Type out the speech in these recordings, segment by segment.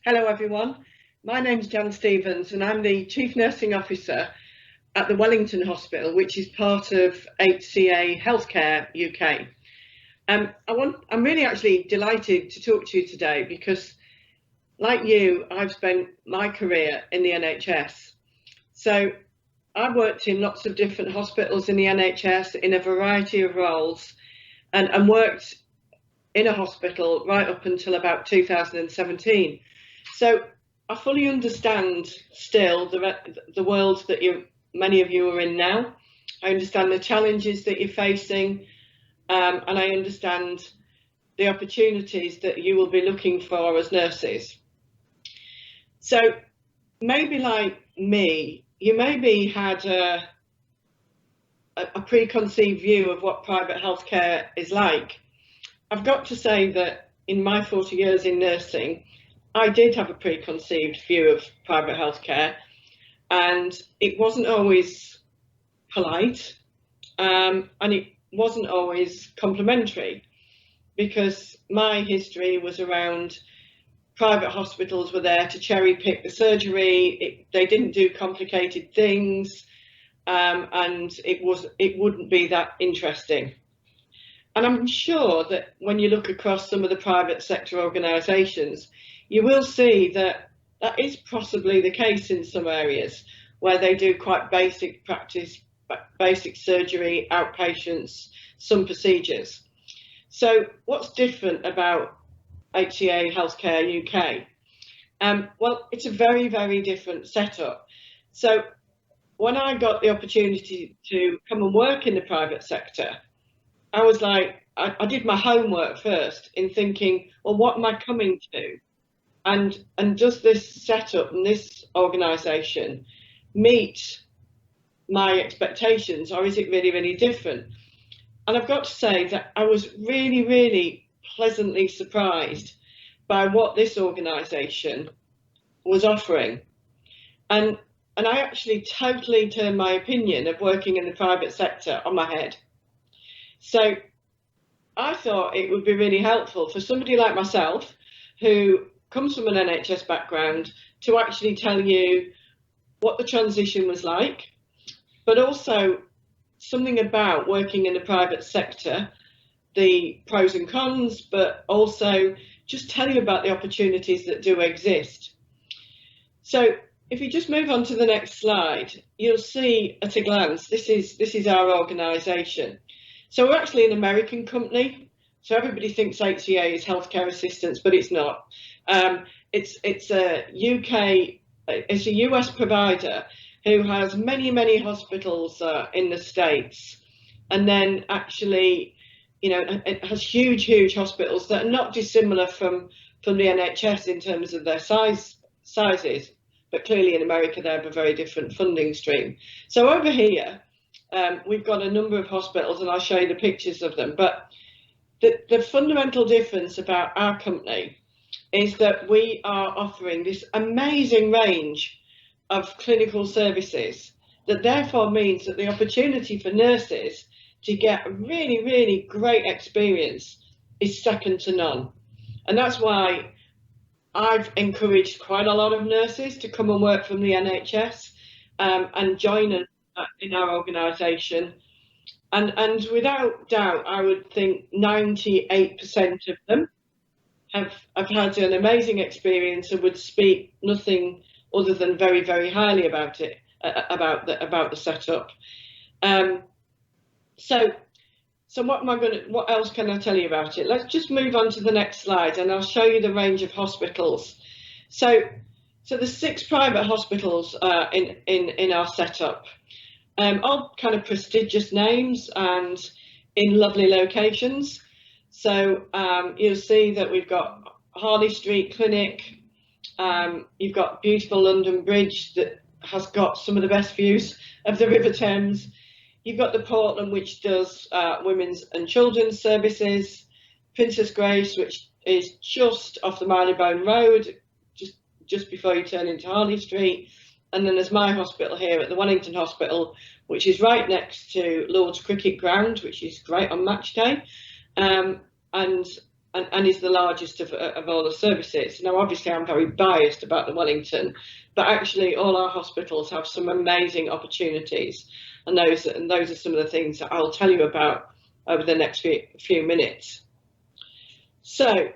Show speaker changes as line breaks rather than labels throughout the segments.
Hello everyone, my name's Jan Stevens and I'm the Chief Nursing Officer at the Wellington Hospital, which is part of HCA Healthcare UK. I'm really actually delighted to talk to you today because, like you, I've spent my career in the NHS. So I've worked in lots of different hospitals in the NHS in a variety of roles and worked in a hospital right up until about 2017. So I fully understand still the world that many of you are in now. I understand the challenges that you're facing, and I understand the opportunities that you will be looking for as nurses. So maybe like me, you maybe had a preconceived view of what private healthcare is like. I've got to say that in my 40 years in nursing, I did have a preconceived view of private healthcare, and it wasn't always polite, and it wasn't always complimentary, because my history was around private hospitals were there to cherry pick the surgery. They didn't do complicated things, and it wouldn't be that interesting. And I'm sure that when you look across some of the private sector organisations, you will see that that is possibly the case in some areas where they do quite basic practice, basic surgery, outpatients, some procedures. So what's different about HCA Healthcare UK? Well, it's a very, very different setup. So when I got the opportunity to come and work in the private sector, I was like, I did my homework first in thinking, well, what am I coming to? And does this setup and this organisation meet my expectations, or is it really, really different? And I've got to say that I was really, really pleasantly surprised by what this organisation was offering. And I actually totally turned my opinion of working in the private sector on my head. So I thought it would be really helpful for somebody like myself, who comes from an NHS background, to actually tell you what the transition was like, but also something about working in the private sector, the pros and cons, but also just tell you about the opportunities that do exist. So if you just move on to the next slide, you'll see at a glance, this is our organisation. So we're actually an American company. So everybody thinks HCA is healthcare assistance, but it's not. It's a US provider who has many, many hospitals in the States, and then actually, it has huge, huge hospitals that are not dissimilar from the NHS in terms of their sizes, but clearly in America they have a very different funding stream. So over here, we've got a number of hospitals, and I'll show you the pictures of them. But the fundamental difference about our company is that we are offering this amazing range of clinical services that therefore means that the opportunity for nurses to get a really, really great experience is second to none. And that's why I've encouraged quite a lot of nurses to come and work from the NHS and join us in our organisation. And without doubt, I would think 98% of them have had an amazing experience and would speak nothing other than very, very highly about it, about the setup. So what else can I tell you about it? Let's just move on to the next slide, and I'll show you the range of hospitals. So there's 6 private hospitals in our setup. All kind of prestigious names and in lovely locations. So you'll see that we've got Harley Street Clinic, you've got beautiful London Bridge that has got some of the best views of the River Thames. You've got the Portland, which does women's and children's services, Princess Grace, which is just off the Marylebone Road, just before you turn into Harley Street. And then there's my hospital here at the Wellington Hospital, which is right next to Lord's Cricket Ground, which is great on match day. And and is the largest of all the services. Now, obviously, I'm very biased about the Wellington, but actually, all our hospitals have some amazing opportunities, and those are some of the things that I'll tell you about over the next few minutes. So,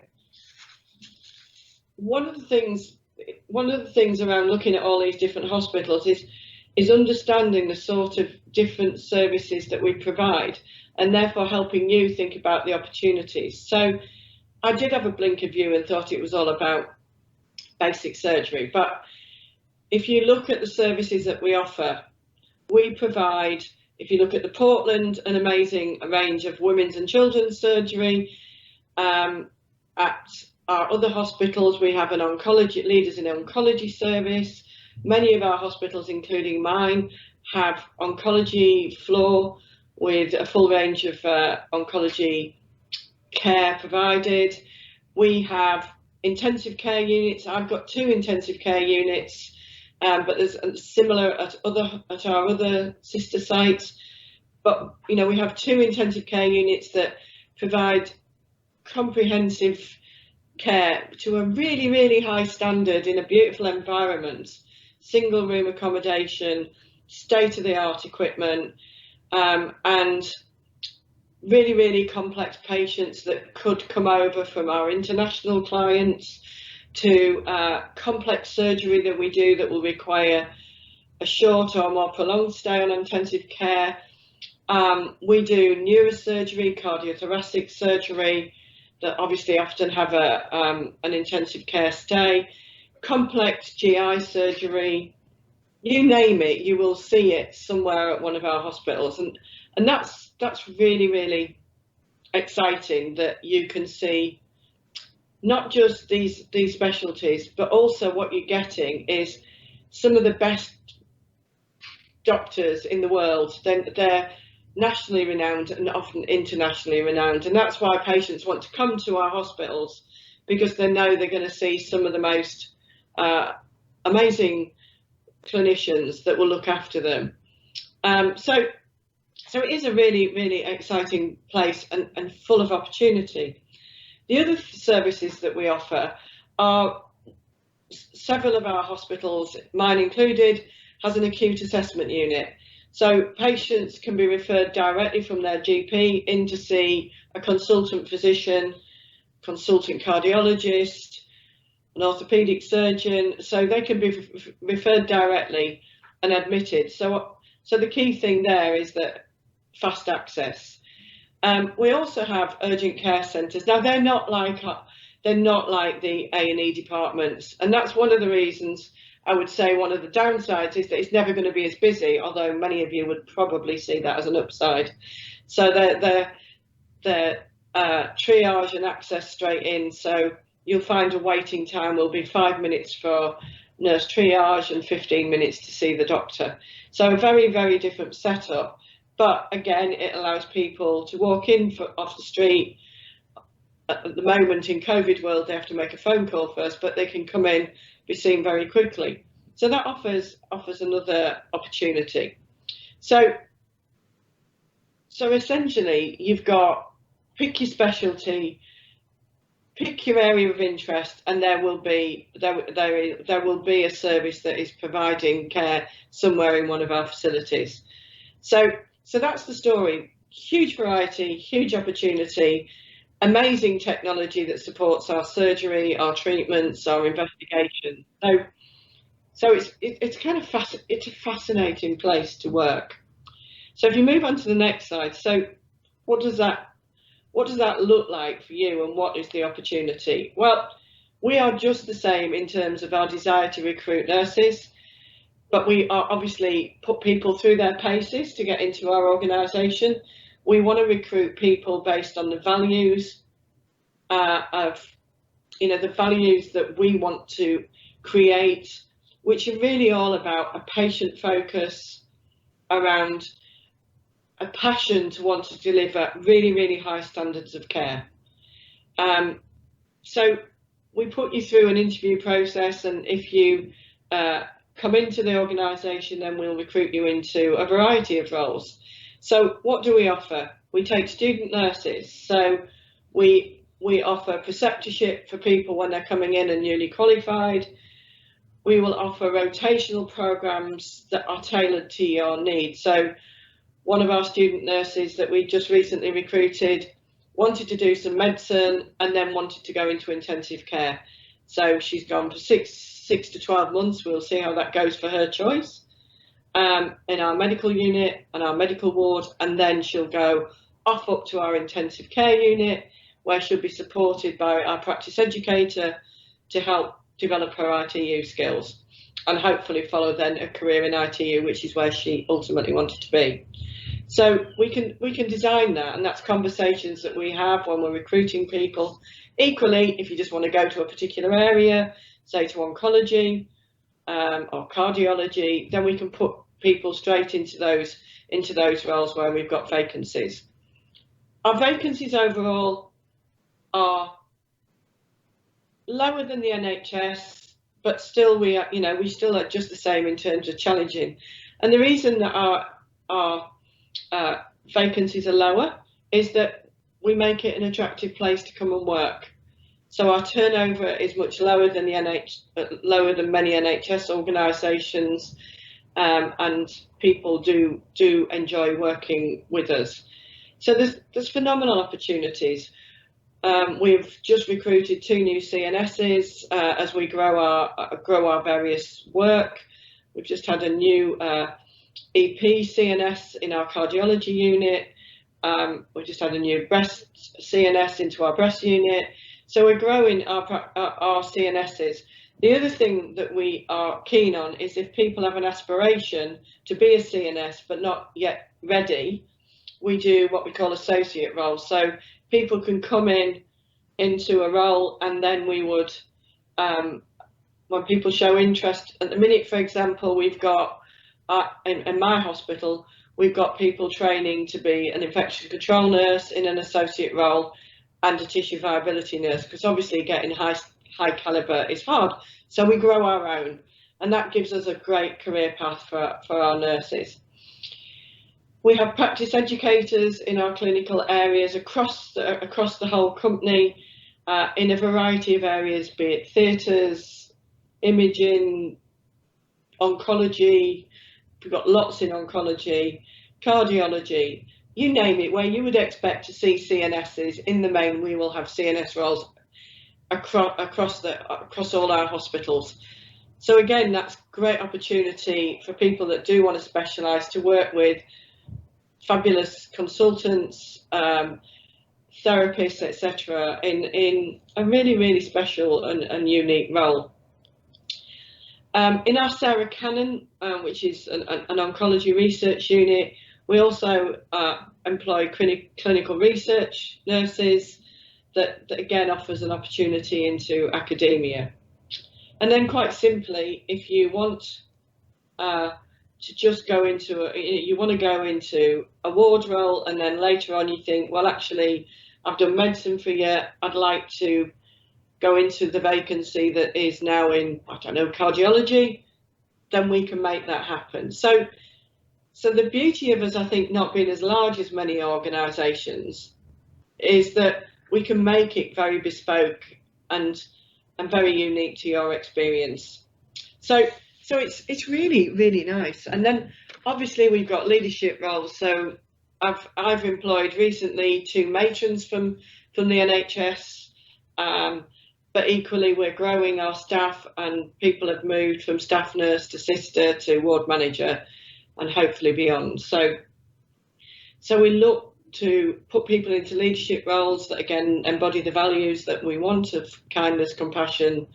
one of the things around looking at all these different hospitals is understanding the sort of different services that we provide, and therefore helping you think about the opportunities. So I did have a blinker view and thought it was all about basic surgery, but if you look at the services that we offer, we provide, if you look at the Portland, an amazing range of women's and children's surgery. At our other hospitals, we have an oncology, leaders in oncology service. Many of our hospitals, including mine, have oncology floor with a full range of oncology care provided. We have intensive care units. I've got 2 intensive care units, but there's similar at our other sister sites. But we have 2 intensive care units that provide comprehensive care to a really, really high standard in a beautiful environment, single room accommodation, state-of-the-art equipment, and really, really complex patients that could come over from our international clients to complex surgery that we do that will require a short or more prolonged stay on intensive care. We do neurosurgery, cardiothoracic surgery that obviously often have an intensive care stay, complex GI surgery, you name it, you will see it somewhere at one of our hospitals. And that's really, really exciting that you can see not just these specialties, but also what you're getting is some of the best doctors in the world. They're nationally renowned and often internationally renowned, and that's why patients want to come to our hospitals, because they know they're going to see some of the most amazing clinicians that will look after them. So it is a really, really exciting place and full of opportunity. The other services that we offer are, several of our hospitals, mine included, has an acute assessment unit. So patients can be referred directly from their GP in to see a consultant physician, consultant cardiologist, an orthopaedic surgeon. So they can be referred directly and admitted. So the key thing there is that fast access. We also have urgent care centres. Now they're not like the A&E departments, and that's one of the reasons. I would say one of the downsides is that it's never going to be as busy, although many of you would probably see that as an upside. So they're triage and access straight in. So you'll find a waiting time will be 5 minutes for nurse triage and 15 minutes to see the doctor. So a very, very different setup. But again, it allows people to walk in off the street. At the moment in COVID world, they have to make a phone call first, but they can come in, be seen very quickly. So that offers another opportunity. So essentially, you've got, pick your specialty, pick your area of interest, and there will be a service that is providing care somewhere in one of our facilities. So that's the story. Huge variety, huge opportunity. Amazing technology that supports our surgery, our treatments, our investigation. So it's kind of it's a fascinating place to work. So if you move on to the next slide, so what does that look like for you, and what is the opportunity? Well, we are just the same in terms of our desire to recruit nurses, but we are obviously put people through their paces to get into our organisation. We want to recruit people based on the values the values that we want to create, which are really all about a patient focus, around a passion to want to deliver really, really high standards of care. So we put you through an interview process, and if you come into the organisation, then we'll recruit you into a variety of roles. So what do we offer? We take student nurses. So we We offer preceptorship for people when they're coming in and newly qualified. We will offer rotational programs that are tailored to your needs. So one of our student nurses that we just recently recruited wanted to do some medicine and then wanted to go into intensive care. So she's gone for six to 12 months. We'll see how that goes for her choice in our medical unit and our medical ward, and then she'll go off up to our intensive care unit where she'll be supported by our practice educator to help develop her ITU skills and hopefully follow then a career in ITU, which is where she ultimately wanted to be. So we can design that, and that's conversations that we have when we're recruiting people. Equally, if you just want to go to a particular area, say to oncology or cardiology, then we can put people straight into those roles where we've got vacancies. Our vacancies overall are lower than the NHS, but still we still are just the same in terms of challenging. And the reason that our vacancies are lower is that we make it an attractive place to come and work. So our turnover is much lower than lower than many NHS organisations, and people do enjoy working with us. So there's phenomenal opportunities. We've just recruited 2 new CNSs as we grow our various work. We've just had a new EP CNS in our cardiology unit. We just had a new breast CNS into our breast unit. So we're growing our CNSs. The other thing that we are keen on is if people have an aspiration to be a CNS but not yet ready, we do what we call associate roles. So people can come into a role, and then we would, when people show interest, at the minute, for example, we've got, in my hospital, we've got people training to be an infection control nurse in an associate role and a tissue viability nurse, because obviously getting high caliber is hard. So we grow our own, and that gives us a great career path for our nurses. We have practice educators in our clinical areas across the whole company in a variety of areas, be it theatres, imaging, oncology. We've got lots in oncology, cardiology, you name it, where you would expect to see CNSs. In the main, we will have CNS roles across all our hospitals. So again, that's great opportunity for people that do want to specialise to work with fabulous consultants, therapists, etc., in a really special and unique role. In our Sarah Cannon, which is an oncology research unit, we also employ clinical research nurses that again offers an opportunity into academia. And then quite simply, if you want to just go into you want to go into a ward role, and then later on you think, well, actually I've done medicine for a year, I'd like to go into the vacancy that is now in, I don't know, cardiology, then we can make that happen. So the beauty of us, I think, not being as large as many organisations is that we can make it very bespoke and very unique to your experience. So it's really nice. And then obviously we've got leadership roles. So I've employed recently 2 matrons from the NHS, but equally we're growing our staff, and people have moved from staff nurse to sister to ward manager, and hopefully beyond. So we look to put people into leadership roles that again embody the values that we want of kindness, compassion,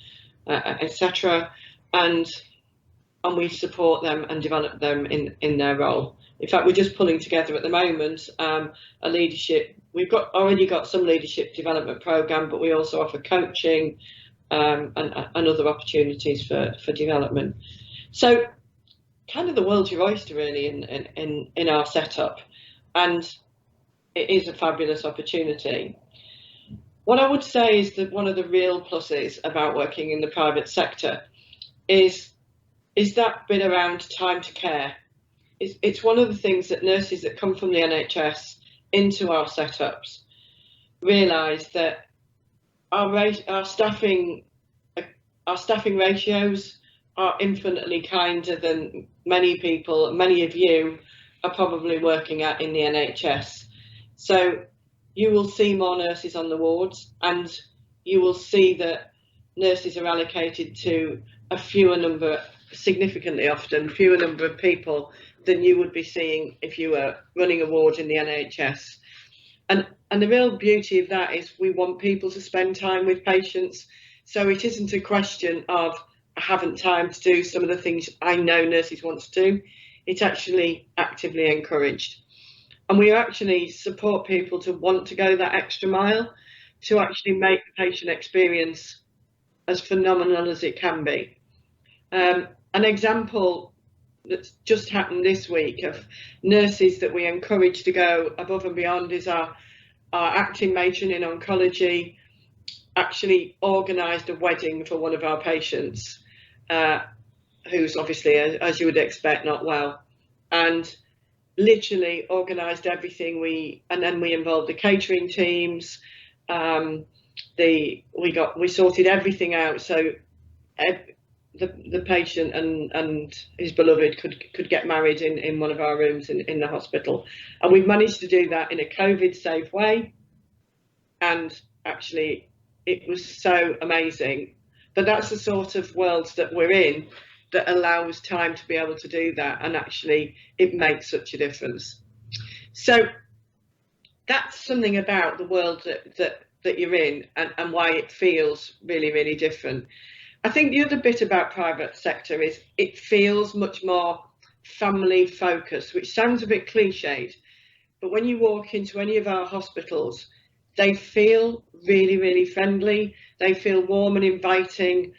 etc., and we support them and develop them in their role. In fact, we're just pulling together at the moment a leadership. We've already got some leadership development program, but we also offer coaching and other opportunities for development. So kind of the world's your oyster really in our setup, and it is a fabulous opportunity. What I would say is that one of the real pluses about working in the private sector is that bit around time to care. It's one of the things that nurses that come from the NHS into our setups realise that our staffing ratios are infinitely kinder than many people, many of you are probably working at in the NHS. So you will see more nurses on the wards, and you will see that nurses are allocated to a significantly often fewer number of people than you would be seeing if you were running a ward in the NHS. And the real beauty of that is we want people to spend time with patients. So it isn't a question of, I haven't time to do some of the things I know nurses want to do. It's actually actively encouraged. And we actually support people to want to go that extra mile to actually make the patient experience as phenomenal as it can be. An example that's just happened this week of nurses that we encourage to go above and beyond is our acting matron in oncology actually organised a wedding for one of our patients, who's obviously, as you would expect, not well, and literally organised everything. And then we involved the catering teams. We sorted everything out so the patient and his beloved could get married in one of our rooms in the hospital, and we've managed to do that in a COVID safe way, and actually it was so amazing. But that's the sort of world that we're in that allows time to be able to do that, and actually it makes such a difference. So that's something about the world that you're in, and why it feels really, really different. I think the other bit about private sector is it feels much more family focused, which sounds a bit cliched, but when you walk into any of our hospitals, they feel really, really friendly. They feel warm and inviting.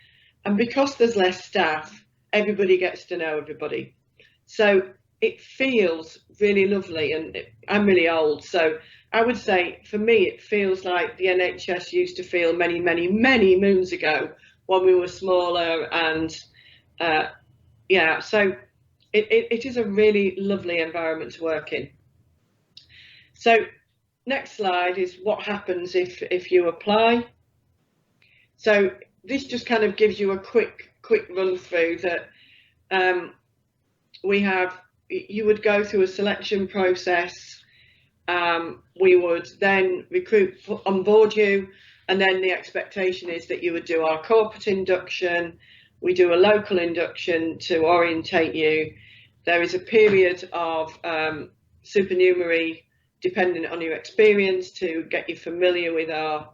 And because there's less staff, everybody gets to know everybody. So it feels really lovely. And I'm really old, so I would say for me, it feels like the NHS used to feel many, many, many moons ago when we were smaller. And so it is a really lovely environment to work in. So next slide is what happens if you apply. So this just kind of gives you a quick run through that you would go through a selection process. We would then onboard you, and then the expectation is that you would do our corporate induction. We do a local induction to orientate you. There is a period of supernumerary, dependent on your experience, to get you familiar with our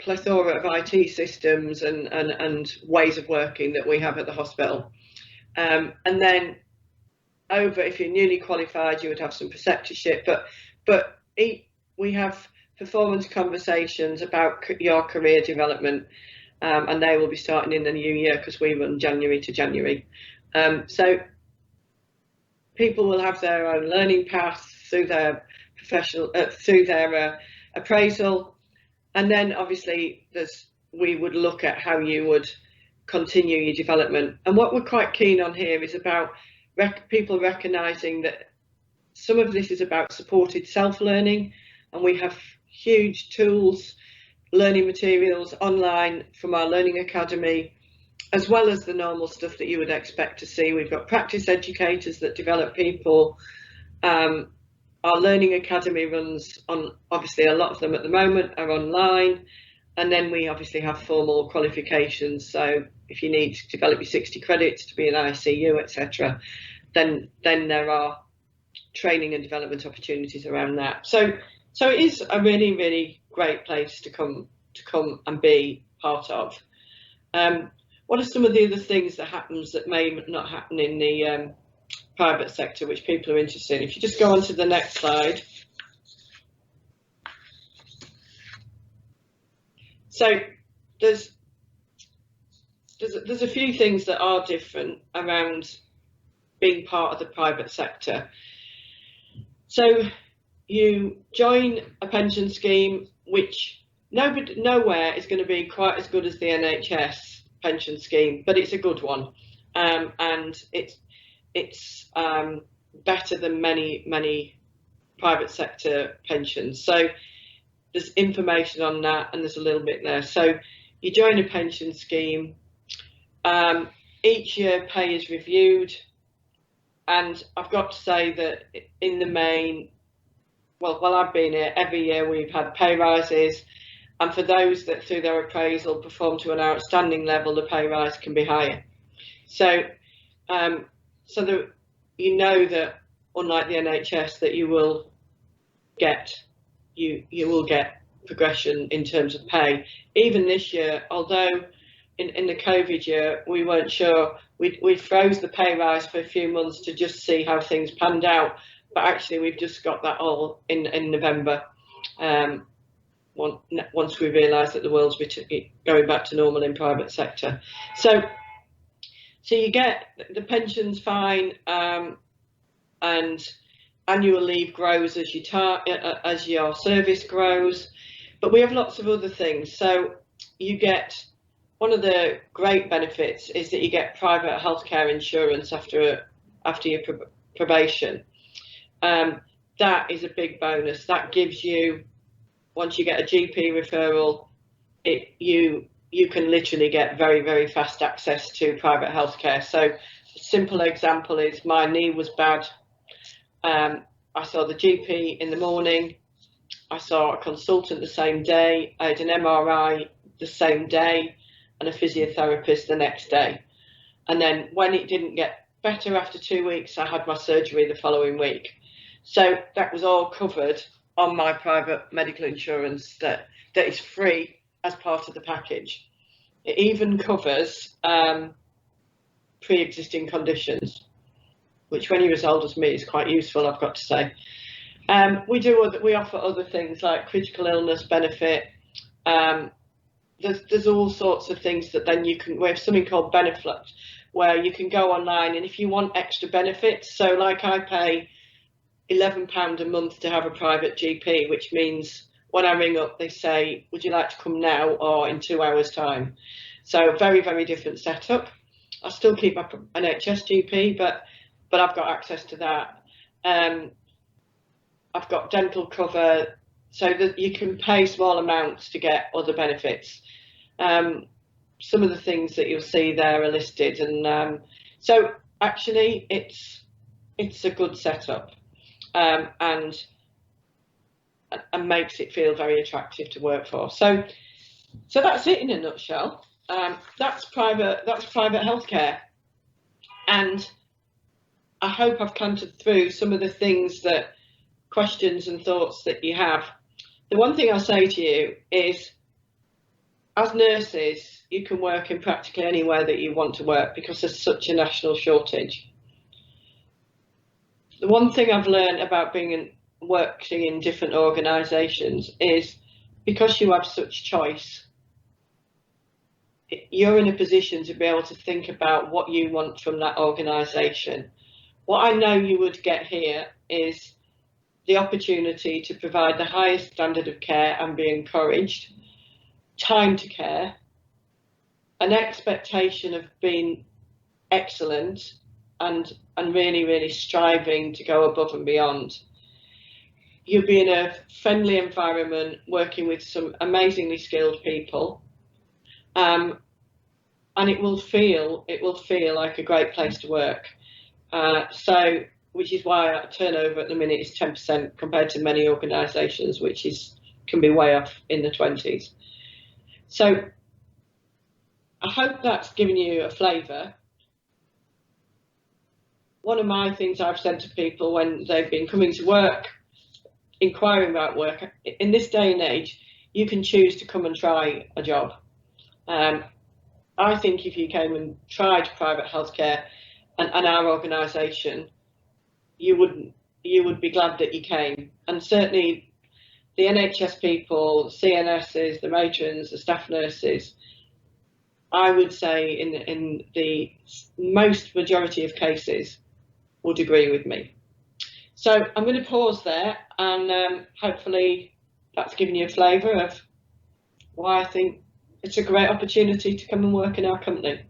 plethora of IT systems and ways of working that we have at the hospital. And then if you're newly qualified, you would have some preceptorship, but we have performance conversations about your career development, and they will be starting in the new year because we run January to January. So people will have their own learning path through their appraisal, and then obviously we would look at how you would continue your development. And what we're quite keen on here is about people recognising that some of this is about supported self-learning, and we have huge tools, learning materials online from our Learning Academy, as well as the normal stuff that you would expect to see. We've got practice educators that develop people. Our Learning Academy runs on, obviously a lot of them at the moment are online, and then we obviously have formal qualifications. So if you need to develop your 60 credits to be an ICU, etc., then there are training and development opportunities around that. So it is a really, really great place to come and be part of. What are some of the other things that happens that may not happen in the private sector, which people are interested in? If you just go on to the next slide. So there's a few things that are different around being part of the private sector. So you join a pension scheme, which nowhere is going to be quite as good as the NHS pension scheme, but it's a good one, and it's better than many private sector pensions. So there's information on that, and there's a little bit there. So you join a pension scheme. Each year pay is reviewed, and I've got to say that in the main, well, while I've been here, every year we've had pay rises, and for those that through their appraisal perform to an outstanding level, the pay rise can be higher. So, you know that unlike the NHS, that you will get progression in terms of pay. Even this year, although in the COVID year we weren't sure, we froze the pay rise for a few months to just see how things panned out. But actually, we've just got that all in November. Once we realise that the world's going back to normal in private sector, so you get the pension's fine, and annual leave grows as your service grows, but we have lots of other things. So you get, one of the great benefits is that you get private healthcare insurance after your probation. That is a big bonus. That gives you, once you get a GP referral, you can literally get very, very fast access to private healthcare. So a simple example is my knee was bad. I saw the GP in the morning. I saw a consultant the same day. I had an MRI the same day and a physiotherapist the next day. And then when it didn't get better after 2 weeks, I had my surgery the following week. So that was all covered on my private medical insurance that is free as part of the package. It even covers pre-existing conditions, which when you're as old as me is quite useful, I've got to say. We offer other things like critical illness benefit. There's all sorts of things that then we have something called Benefit, where you can go online, and if you want extra benefits, so like I pay £11 a month to have a private GP, which means when I ring up, they say, would you like to come now or in 2 hours time? So very, very different setup. I still keep my NHS GP, but I've got access to that. I've got dental cover, so that you can pay small amounts to get other benefits. Some of the things that you'll see there are listed, and so actually it's a good setup, and makes it feel very attractive to work for. So that's it in a nutshell. That's private healthcare, and I hope I've cantered through some of the questions and thoughts that you have. The one thing I'll say to you is, as nurses, you can work in practically anywhere that you want to work because there's such a national shortage. The one thing I've learned about working in different organisations is, because you have such choice, you're in a position to be able to think about what you want from that organisation. What I know you would get here is the opportunity to provide the highest standard of care and be encouraged, time to care, an expectation of being excellent and really, really striving to go above and beyond. You'll be in a friendly environment working with some amazingly skilled people, and it will feel like a great place to work. Which is why our turnover at the minute is 10% compared to many organisations, which can be way off in the 20s. So I hope that's given you a flavour. One of my things I've said to people when they've been coming to work, inquiring about work, in this day and age, you can choose to come and try a job. I think if you came and tried private healthcare and our organisation, you would be glad that you came. And certainly the NHS people, CNSs, the matrons, the staff nurses, I would say in the most majority of cases would agree with me. So I'm going to pause there, and hopefully that's given you a flavour of why I think it's a great opportunity to come and work in our company.